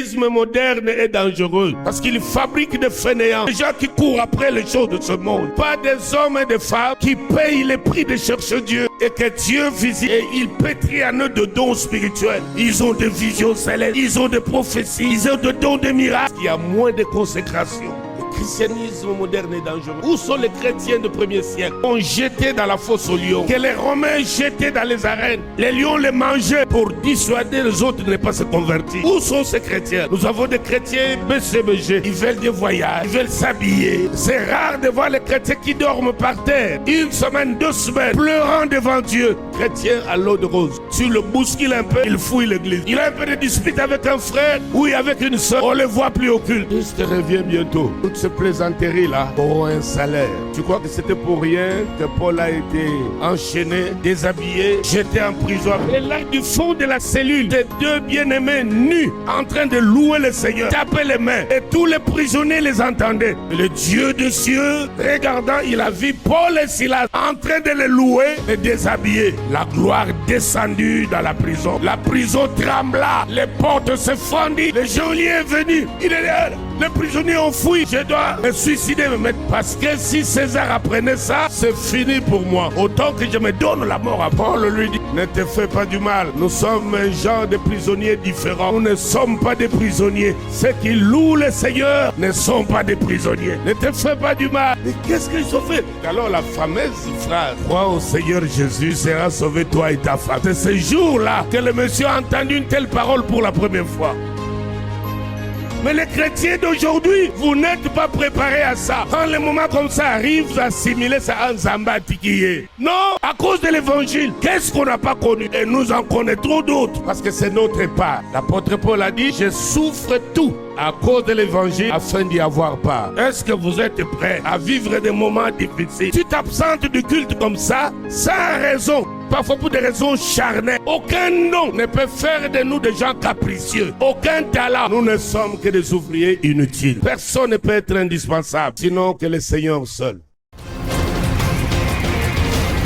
Le moderne est dangereux parce qu'il fabrique des fainéants, des gens qui courent après les choses de ce monde, pas des hommes et des femmes qui payent les prix de chercher Dieu et que Dieu visite et il pétrit en eux de dons spirituels. Ils ont des visions célestes, ils ont des prophéties, ils ont des dons de miracles. Il y a moins de consécration. Le christianisme moderne est dangereux. Où sont les chrétiens du 1er siècle? On jetait dans la fosse aux lions, que les Romains jetaient dans les arènes. Les lions les mangeaient pour dissuader les autres de ne pas se convertir. Où sont ces chrétiens? Nous avons des chrétiens BCBG. Ils veulent des voyages, ils veulent s'habiller. C'est rare de voir les chrétiens qui dorment par terre 1 semaine, 2 semaines, pleurant devant Dieu. Chrétien à l'eau de rose. Tu le bouscules un peu, il fouille l'église. Il a un peu de dispute avec un frère, oui, avec une soeur. On ne le voit plus au culte. Christ revient bientôt. Toutes ces plaisanteries-là auront un salaire. Tu crois que c'était pour rien que Paul a été enchaîné, déshabillé, jeté en prison? Et là, du fond de la cellule, ces deux bien-aimés nus, en train de louer le Seigneur, taper les mains. Et tous les prisonniers les entendaient. Et le Dieu des cieux, regardant, il a vu Paul et Silas en train de les louer et déshabiller. La gloire descendue dans la prison. La prison trembla, les portes se fendirent. Le geôlier est venu. Il est là. Les prisonniers ont fui. Je dois me suicider, me mettre. Parce que si César apprenait ça, c'est fini pour moi. Autant que je me donne la mort à Paul, lui dit, ne te fais pas du mal. Nous sommes un genre de prisonniers différents. Nous ne sommes pas des prisonniers. Ceux qui louent le Seigneur ne sont pas des prisonniers. Ne te fais pas du mal. Mais qu'est-ce qu'ils ont fait? Alors la fameuse phrase, crois au Seigneur Jésus, sera sauvé toi et ta femme. C'est ce jour-là que le monsieur a entendu une telle parole pour la première fois. Mais les chrétiens d'aujourd'hui, vous n'êtes pas préparés à ça. Quand les moments comme ça arrivent, vous assimilez ça en Zambatikiye. Non, à cause de l'évangile, qu'est-ce qu'on n'a pas connu? Et nous en connaîtrons d'autres, parce que c'est notre part. L'apôtre Paul a dit, je souffre tout à cause de l'évangile afin d'y avoir part. Est-ce que vous êtes prêts à vivre des moments difficiles? Tu t'absentes du culte comme ça, sans raison. Parfois pour des raisons charnelles. Aucun nom ne peut faire de nous des gens capricieux. Aucun talent. Nous ne sommes que des ouvriers inutiles. Personne ne peut être indispensable, sinon que le Seigneur seul.